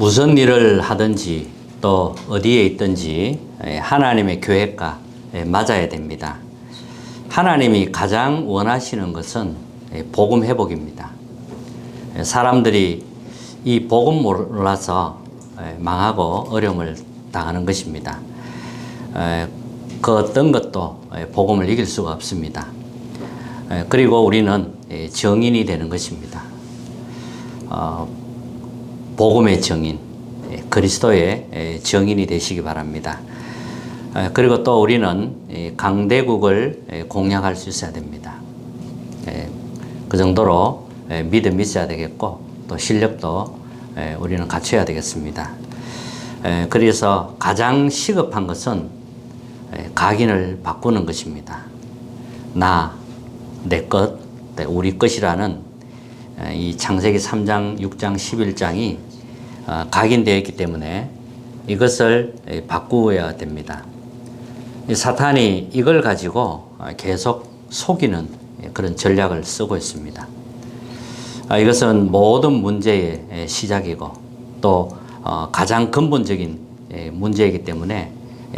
무슨 일을 하든지 또 어디에 있든지 하나님의 계획과 맞아야 됩니다. 하나님이 가장 원하시는 것은 복음 회복입니다. 사람들이 이 복음 몰라서 망하고 어려움을 당하는 것입니다. 그 어떤 것도 복음을 이길 수가 없습니다. 그리고 우리는 정인이 되는 것입니다. 복음의 정인, 그리스도의 정인이 되시기 바랍니다. 그리고 또 우리는 강대국을 공략할 수 있어야 됩니다. 그 정도로 믿음이 있어야 되겠고 또 실력도 우리는 갖춰야 되겠습니다. 그래서 가장 시급한 것은 각인을 바꾸는 것입니다. 나, 내 것, 우리 것이라는 이 창세기 3장, 6장, 11장이 각인되어 있기 때문에 이것을 바꾸어야 됩니다. 사탄이 이걸 가지고 계속 속이는 그런 전략을 쓰고 있습니다. 이것은 모든 문제의 시작이고 또 가장 근본적인 문제이기 때문에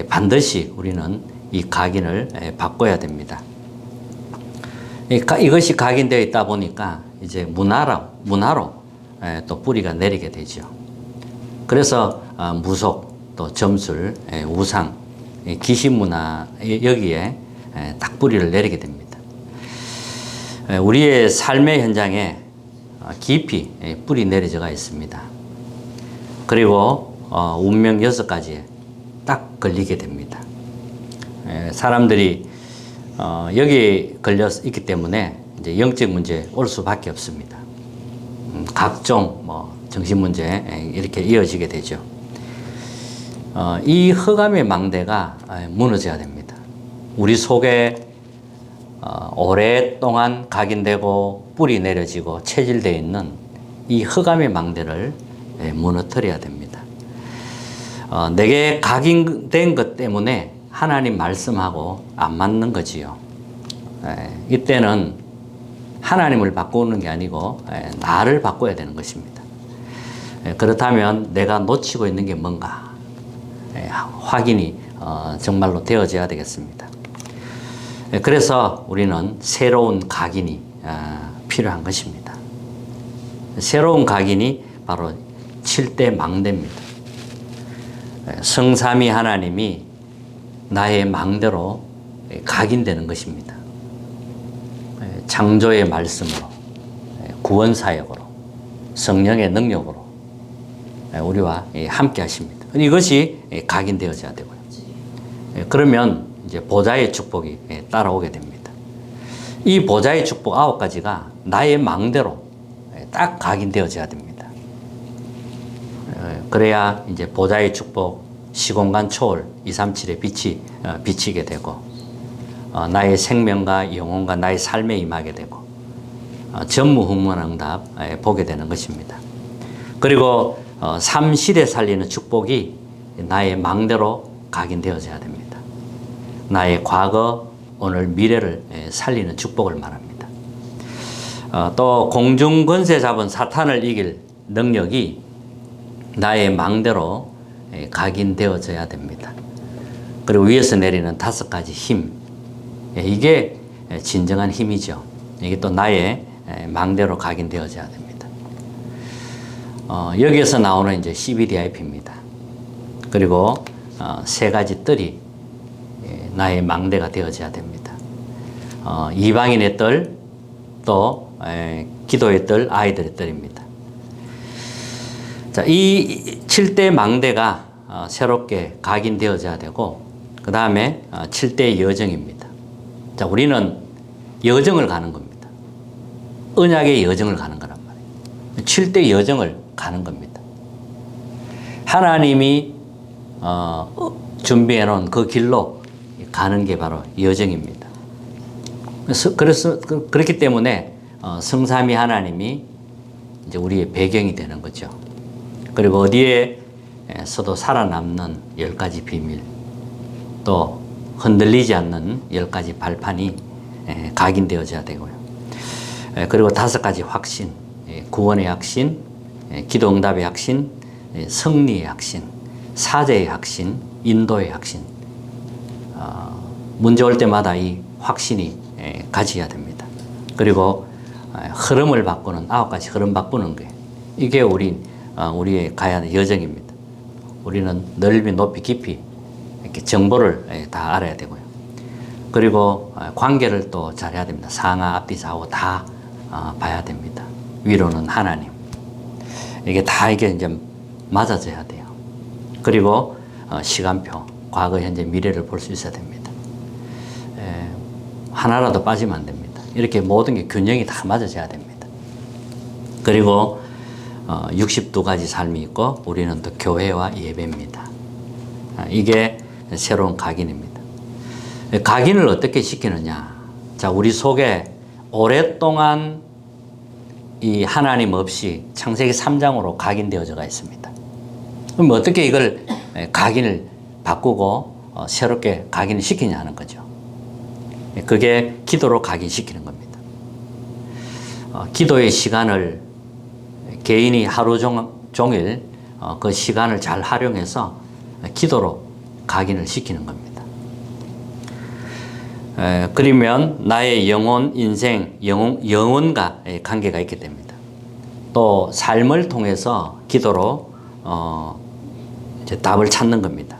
반드시 우리는 이 각인을 바꿔야 됩니다. 이것이 각인되어 있다 보니까 이제 문화로 또 뿌리가 내리게 되죠. 그래서 무속, 또 점술, 우상, 귀신 문화 여기에 딱 뿌리를 내리게 됩니다. 우리의 삶의 현장에 깊이 뿌리 내려져가 있습니다. 그리고 운명 6가지에 딱 걸리게 됩니다. 사람들이 여기에 걸려 있기 때문에 이제 영적 문제 올 수밖에 없습니다. 각종 정신 문제 이렇게 이어지게 되죠. 이 흑암의 망대가 무너져야 됩니다. 우리 속에 오랫동안 각인되고 뿌리 내려지고 체질되어 있는 이 흑암의 망대를 무너뜨려야 됩니다. 내게 각인된 것 때문에 하나님 말씀하고 안 맞는 거지요. 이때는 하나님을 바꾸는 게 아니고 나를 바꿔야 되는 것입니다. 그렇다면 내가 놓치고 있는 게 뭔가 확인이 정말로 되어져야 되겠습니다. 그래서 우리는 새로운 각인이 필요한 것입니다. 새로운 각인이 바로 7대 망대입니다. 성삼위 하나님이 나의 망대로 각인되는 것입니다. 창조의 말씀으로, 구원사역으로, 성령의 능력으로 우리와 함께 하십니다. 이것이 각인되어져야 되고요. 그러면 이제 보좌의 축복이 따라오게 됩니다. 이 보좌의 축복 9가지가 나의 망대로 딱 각인되어져야 됩니다. 그래야 이제 보좌의 축복, 시공간 초월 237의 빛이 비치게 되고 나의 생명과 영혼과 나의 삶에 임하게 되고 전무후무한 응답 보게 되는 것입니다. 그리고 3시대 살리는 축복이 나의 망대로 각인되어져야 됩니다. 나의 과거, 오늘, 미래를 살리는 축복을 말합니다. 또 공중 권세 잡은 사탄을 이길 능력이 나의 망대로 각인되어져야 됩니다. 그리고 위에서 내리는 5가지 힘, 이게 진정한 힘이죠. 이게 또 나의 망대로 각인되어져야 됩니다. 여기에서 나오는 이제 CBDIP입니다. 그리고 3가지 뜰이 나의 망대가 되어져야 됩니다. 이방인의 뜰, 또 기도의 뜰, 아이들의 뜰입니다. 자, 이 7대 망대가 새롭게 각인되어져야 되고 그 다음에 7대 여정입니다. 자, 우리는 여정을 가는 겁니다. 언약의 여정을 가는 거란 말이에요. 7대 여정을 가는 겁니다. 하나님이 준비해 놓은 그 길로 가는 게 바로 여정입니다. 그래서 그렇기 때문에 성삼위 하나님이 이제 우리의 배경이 되는 거죠. 그리고 어디에서도 살아남는 10가지 비밀, 또 흔들리지 않는 10가지 발판이 각인되어져야 되고요. 그리고 5가지 확신, 구원의 확신, 기도응답의 확신, 승리의 확신, 사제의 확신, 인도의 확신. 문제 올 때마다 이 확신이 가져야 됩니다. 그리고 흐름을 바꾸는 9가지 흐름 바꾸는 게 이게 우리의 가야 하는 여정입니다. 우리는 넓이, 높이, 깊이 이렇게 정보를 다 알아야 되고요. 그리고 관계를 또 잘해야 됩니다. 상하, 앞뒤, 좌우 다 봐야 됩니다. 위로는 하나님. 이게 다 이제 맞아져야 돼요. 그리고 시간표, 과거, 현재, 미래를 볼 수 있어야 됩니다. 하나라도 빠지면 안 됩니다. 이렇게 모든 게 균형이 다 맞아져야 됩니다. 그리고 62가지 삶이 있고 우리는 또 교회와 예배입니다. 이게 새로운 각인입니다. 각인을 어떻게 시키느냐. 자, 우리 속에 오랫동안 이 하나님 없이 창세기 3장으로 각인되어져가 있습니다. 그럼 어떻게 이걸 각인을 바꾸고 새롭게 각인을 시키냐 하는 거죠. 그게 기도로 각인시키는 겁니다. 기도의 시간을 개인이 하루 종일 그 시간을 잘 활용해서 기도로 각인을 시키는 겁니다. 그러면 나의 영혼, 인생, 영혼과 관계가 있게 됩니다. 또 삶을 통해서 기도로 이제 답을 찾는 겁니다.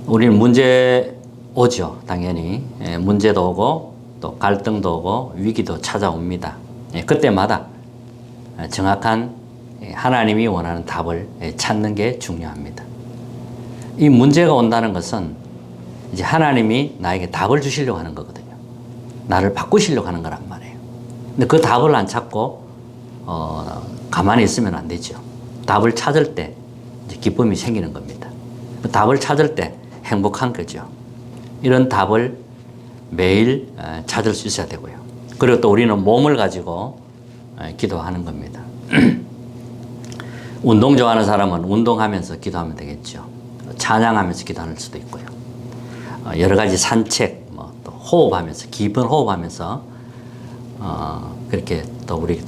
우리는 문제 오죠, 당연히. 문제도 오고 또 갈등도 오고 위기도 찾아옵니다. 그때마다 정확한 하나님이 원하는 답을 찾는 게 중요합니다. 이 문제가 온다는 것은 이제 하나님이 나에게 답을 주시려고 하는 거거든요. 나를 바꾸시려고 하는 거란 말이에요. 근데 그 답을 안 찾고 가만히 있으면 안 되죠. 답을 찾을 때 이제 기쁨이 생기는 겁니다. 그 답을 찾을 때 행복한 거죠. 이런 답을 매일 찾을 수 있어야 되고요. 그리고 또 우리는 몸을 가지고 기도하는 겁니다. 운동 좋아하는 사람은 운동하면서 기도하면 되겠죠. 찬양하면서 기도할 수도 있고요. 여러 가지 산책, 또 호흡하면서, 깊은 호흡하면서 그렇게 또 우리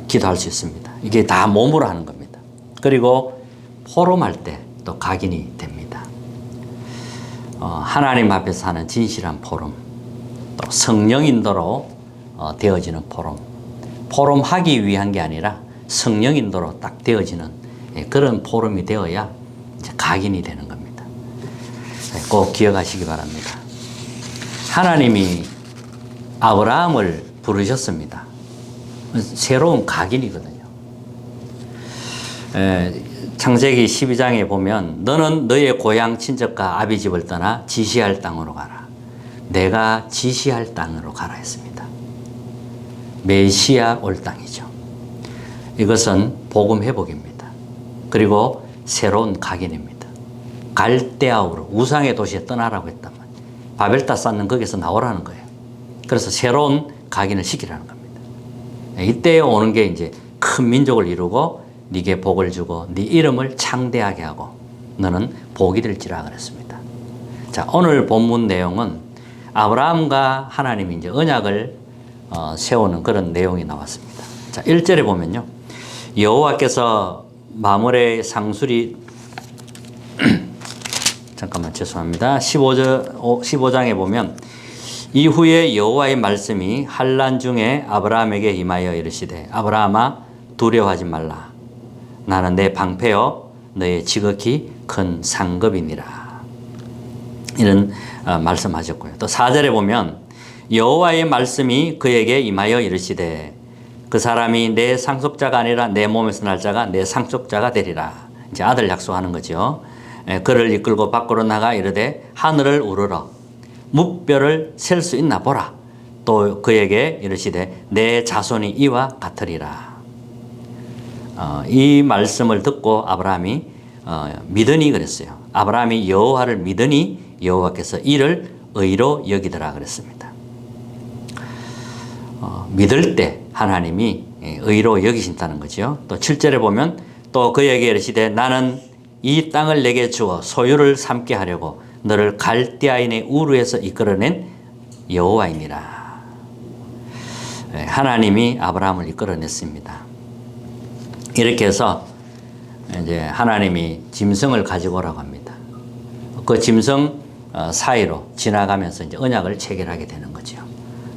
기도할 수 있습니다. 이게 다 몸으로 하는 겁니다. 그리고 포럼할 때 또 각인이 됩니다. 하나님 앞에서 하는 진실한 포럼, 또 성령 인도로 되어지는 포럼. 포럼하기 위한 게 아니라 성령 인도로 딱 되어지는 그런 포럼이 되어야 이제 각인이 되는 겁니다. 꼭 기억하시기 바랍니다. 하나님이 아브라함을 부르셨습니다. 새로운 각인이거든요. 창세기 12장에 보면 너는 너의 고향 친척과 아비 집을 떠나 지시할 땅으로 가라. 내가 지시할 땅으로 가라 했습니다. 메시아 올 땅이죠. 이것은 복음 회복입니다. 그리고 새로운 각인입니다. 갈대아우로 우상의 도시에 떠나라고 했단 말이에요. 바벨탑 쌓는 거기서 나오라는 거예요. 그래서 새로운 각인을 시키라는 겁니다. 이때에 오는 게 이제 큰 민족을 이루고 네게 복을 주고 네 이름을 창대하게 하고 너는 복이 될지라 그랬습니다. 자, 오늘 본문 내용은 아브라함과 하나님이 이제 언약을 세우는 그런 내용이 나왔습니다. 자, 1절에 보면요. 여호와께서 마물의 상수리 잠깐만 죄송합니다. 15장에 보면 이후에 여호와의 말씀이 환난 중에 아브라함에게 임하여 이르시되 아브라함아 두려워하지 말라. 나는 내 방패요 너의 지극히 큰 상급이니라. 이런 말씀하셨고요. 또 4절에 보면 여호와의 말씀이 그에게 임하여 이르시되 그 사람이 내 상속자가 아니라 내 몸에서 날 자가 내 상속자가 되리라. 이제 아들 약속하는 거죠. 그를 이끌고 밖으로 나가 이르되 하늘을 우러러 묵별을 셀 수 있나 보라. 또 그에게 이르시되 내 자손이 이와 같으리라. 이 말씀을 듣고 아브라함이 믿으니 그랬어요. 아브라함이 여호와를 믿으니 여호와께서 이를 의로 여기더라 그랬습니다. 믿을 때 하나님이 의로 여기신다는 거죠. 또 7절에 보면 또 그에게 이르시되 나는 이 땅을 내게 주어 소유를 삼게 하려고 너를 갈대아인의 우르에서 이끌어낸 여호와이니라. 하나님이 아브라함을 이끌어냈습니다. 이렇게 해서 이제 하나님이 짐승을 가지고 오라고 합니다. 그 짐승 사이로 지나가면서 이제 언약을 체결하게 되는 거죠.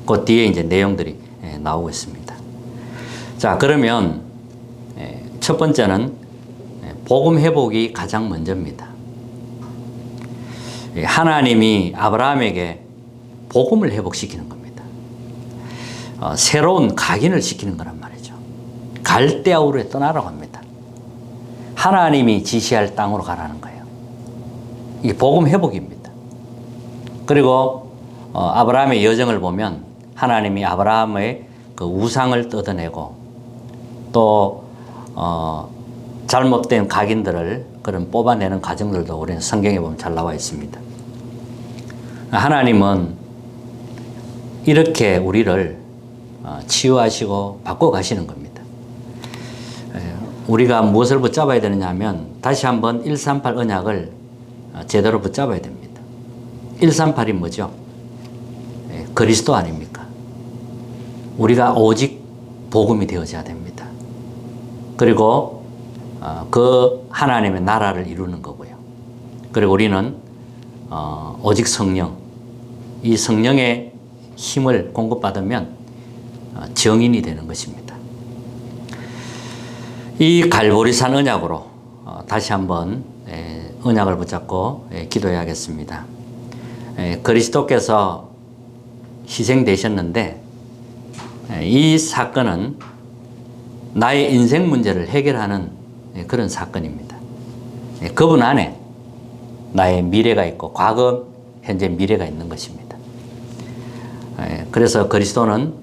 그 뒤에 이제 내용들이 나오고 있습니다. 자, 그러면 첫 번째는 복음 회복이 가장 먼저입니다. 하나님이 아브라함에게 복음을 회복시키는 겁니다. 새로운 각인을 시키는 거란 말이죠. 갈대아 우르에 떠나라고 합니다. 하나님이 지시할 땅으로 가라는 거예요. 이게 복음 회복입니다. 그리고 아브라함의 여정을 보면 하나님이 아브라함의 그 우상을 뜯어내고 또 잘못된 각인들을 그런 뽑아내는 과정들도 우리는 성경에 보면 잘 나와 있습니다. 하나님은 이렇게 우리를 치유하시고 바꿔가시는 겁니다. 우리가 무엇을 붙잡아야 되느냐 하면 다시 한번 138 언약을 제대로 붙잡아야 됩니다. 138이 뭐죠? 그리스도 아닙니까? 우리가 오직 복음이 되어져야 됩니다. 그리고 그 하나님의 나라를 이루는 거고요. 그리고 우리는 오직 성령, 이 성령의 힘을 공급받으면 정인이 되는 것입니다. 이 갈보리산 언약으로 다시 한번 언약을 붙잡고 기도해야겠습니다. 그리스도께서 희생되셨는데 이 사건은 나의 인생 문제를 해결하는 그런 사건입니다. 그분 안에 나의 미래가 있고 과거, 현재, 미래가 있는 것입니다. 그래서 그리스도는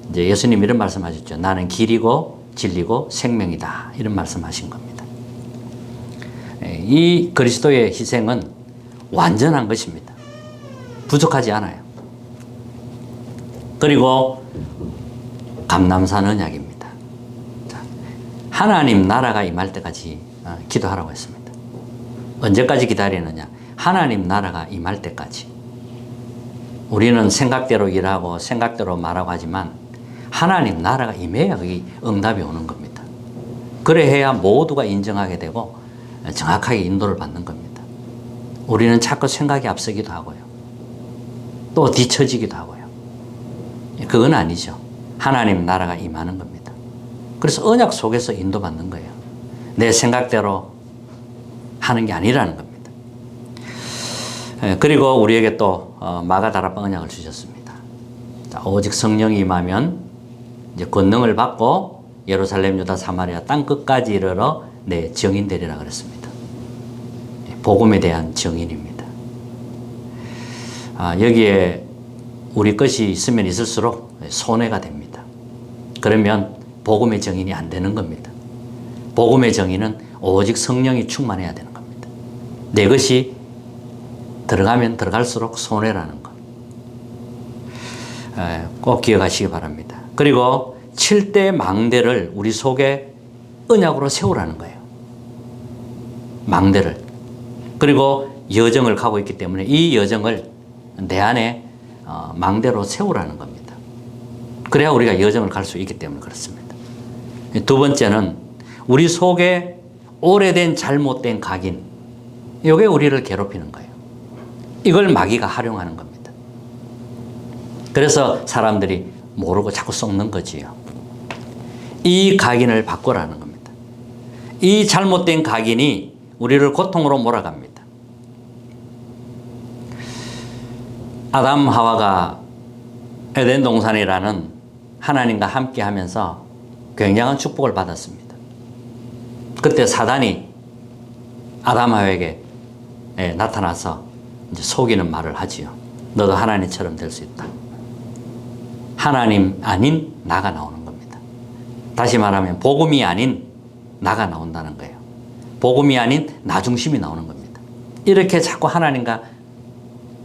이제 예수님 이런 말씀하셨죠. 나는 길이고 진리고 생명이다. 이런 말씀하신 겁니다. 이 그리스도의 희생은 완전한 것입니다. 부족하지 않아요. 그리고 감람산 언약입니다. 하나님 나라가 임할 때까지 기도하라고 했습니다. 언제까지 기다리느냐? 하나님 나라가 임할 때까지. 우리는 생각대로 일하고 생각대로 말하고 하지만 하나님 나라가 임해야 그게 응답이 오는 겁니다. 그래야 모두가 인정하게 되고 정확하게 인도를 받는 겁니다. 우리는 자꾸 생각이 앞서기도 하고요. 또 뒤처지기도 하고요. 그건 아니죠. 하나님 나라가 임하는 겁니다. 그래서 언약 속에서 인도받는 거예요. 내 생각대로 하는 게 아니라는 겁니다. 그리고 우리에게 또 마가다락방 언약을 주셨습니다. 자, 오직 성령이 임하면 이제 권능을 받고 예루살렘, 유다, 사마리아 땅 끝까지 이르러 내 증인 되리라 그랬습니다. 복음에 대한 증인입니다. 여기에 우리 것이 있으면 있을수록 손해가 됩니다. 그러면 복음의 증인이 안 되는 겁니다. 복음의 증인은 오직 성령이 충만해야 되는 겁니다. 내 것이 들어가면 들어갈수록 손해라는 것. 꼭 기억하시기 바랍니다. 그리고 7대 망대를 우리 속에 언약으로 세우라는 거예요. 망대를. 그리고 여정을 가고 있기 때문에 이 여정을 내 안에 망대로 세우라는 겁니다. 그래야 우리가 여정을 갈 수 있기 때문에 그렇습니다. 두 번째는 우리 속에 오래된 잘못된 각인, 이게 우리를 괴롭히는 거예요. 이걸 마귀가 활용하는 겁니다. 그래서 사람들이 모르고 자꾸 썩는 거지요. 이 각인을 바꾸라는 겁니다. 이 잘못된 각인이 우리를 고통으로 몰아갑니다. 아담 하와가 에덴 동산이라는 하나님과 함께 하면서 굉장한 축복을 받았습니다. 그때 사단이 아담 하와에게 나타나서 이제 속이는 말을 하지요. 너도 하나님처럼 될 수 있다. 하나님 아닌 나가 나오는 겁니다. 다시 말하면 복음이 아닌 나가 나온다는 거예요. 복음이 아닌 나 중심이 나오는 겁니다. 이렇게 자꾸 하나님과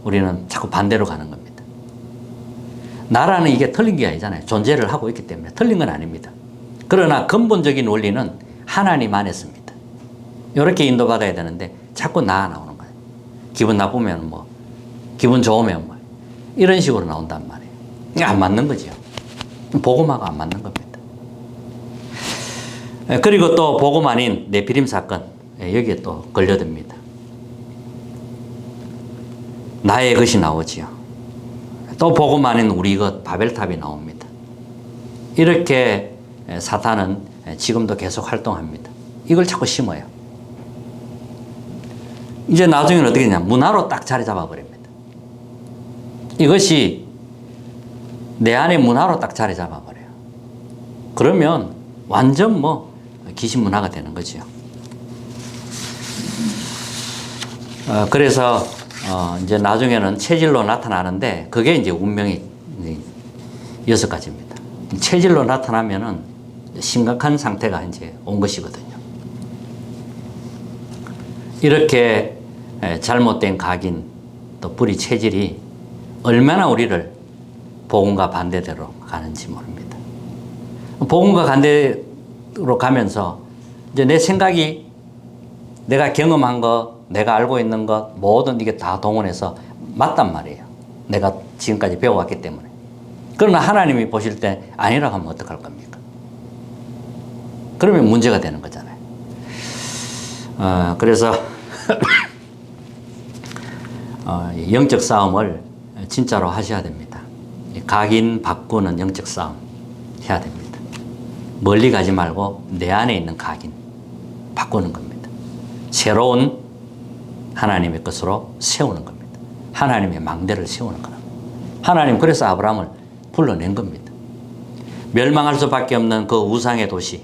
우리는 자꾸 반대로 가는 겁니다. 나라는 이게 틀린 게 아니잖아요. 존재를 하고 있기 때문에 틀린 건 아닙니다. 그러나 근본적인 원리는 하나님 안에 있습니다. 이렇게 인도받아야 되는데 자꾸 나 나오는 거예요. 기분 나쁘면 뭐, 기분 좋으면 뭐, 이런 식으로 나온단 말이에요. 안 맞는 거죠. 복음하고 안 맞는 겁니다. 그리고 또 복음 아닌 네피림 사건, 여기에 또 걸려듭니다. 나의 것이 나오지요. 또 복음 아닌 우리 것 바벨탑이 나옵니다. 이렇게 사탄은 지금도 계속 활동합니다. 이걸 자꾸 심어요. 이제 나중에는 어떻게 되냐, 문화로 딱 자리 잡아버립니다. 이것이 내 안에 문화로 딱 자리 잡아버려요. 그러면 완전 귀신 문화가 되는 거죠. 그래서 이제 나중에는 체질로 나타나는데 그게 이제 운명이 6가지입니다. 체질로 나타나면은 심각한 상태가 이제 온 것이거든요. 이렇게 잘못된 각인 또 뿌리 체질이 얼마나 우리를 복음과 반대대로 가는지 모릅니다. 복음과 반대로 가면서 이제 내 생각이 내가 경험한 것, 내가 알고 있는 것 모든 이게 다 동원해서 맞단 말이에요. 내가 지금까지 배워왔기 때문에. 그러나 하나님이 보실 때 아니라고 하면 어떡할 겁니까? 그러면 문제가 되는 거잖아요. 그래서 영적 싸움을 진짜로 하셔야 됩니다. 각인 바꾸는 영적 싸움 해야 됩니다. 멀리 가지 말고 내 안에 있는 각인 바꾸는 겁니다. 새로운 하나님의 것으로 세우는 겁니다. 하나님의 망대를 세우는 겁니다. 하나님 그래서 아브라함을 불러낸 겁니다. 멸망할 수밖에 없는 그 우상의 도시,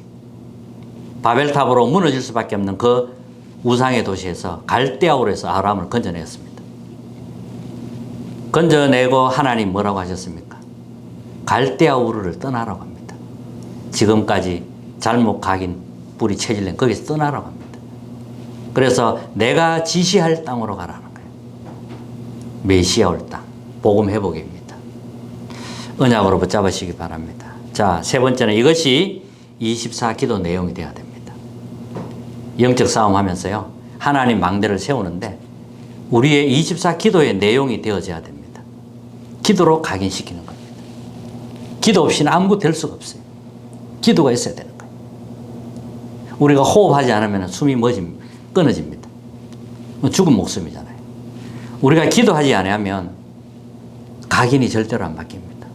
바벨탑으로 무너질 수밖에 없는 그 우상의 도시에서 갈대아우르에서 아브라함을 건져냈습니다. 건져내고 하나님 뭐라고 하셨습니까? 갈대아우르를 떠나라고 합니다. 지금까지 잘못 각인 뿌리 체질낸 거기서 떠나라고 합니다. 그래서 내가 지시할 땅으로 가라는 거예요. 메시아 올 땅, 복음 회복입니다. 언약으로 붙잡으시기 바랍니다. 자, 세 번째는 이것이 24기도 내용이 되어야 됩니다. 영적 싸움 하면서요, 하나님 망대를 세우는데 우리의 24기도의 내용이 되어져야 됩니다. 기도로 각인시키는 겁니다. 기도 없이는 아무것도 될 수가 없어요. 기도가 있어야 되는 거예요. 우리가 호흡하지 않으면 숨이 끊어집니다. 죽은 목숨이잖아요. 우리가 기도하지 않으면 각인이 절대로 안 바뀝니다.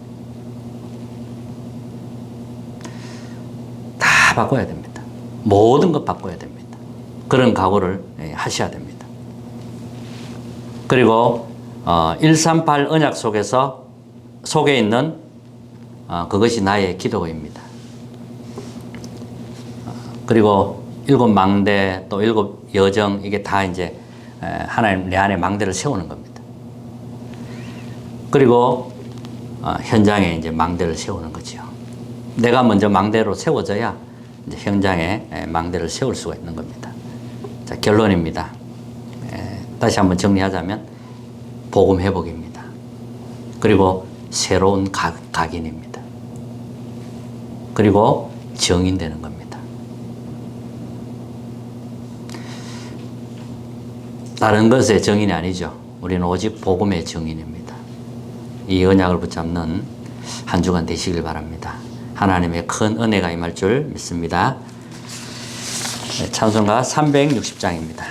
다 바꿔야 됩니다. 모든 것 바꿔야 됩니다. 그런 각오를 하셔야 됩니다. 그리고 138 언약 속에 있는 그것이 나의 기도입니다. 그리고 7 망대 또 7 여정 이게 다 이제 하나님 내 안에 망대를 세우는 겁니다. 그리고 현장에 이제 망대를 세우는 거죠. 내가 먼저 망대로 세워져야 이제 현장에 망대를 세울 수가 있는 겁니다. 자, 결론입니다. 다시 한번 정리하자면 복음 회복입니다. 그리고 새로운 각인입니다. 그리고 정인되는 겁니다. 다른 것의 정인이 아니죠. 우리는 오직 복음의 정인입니다. 이 언약을 붙잡는 한 주간 되시길 바랍니다. 하나님의 큰 은혜가 임할 줄 믿습니다. 찬송가 360장입니다.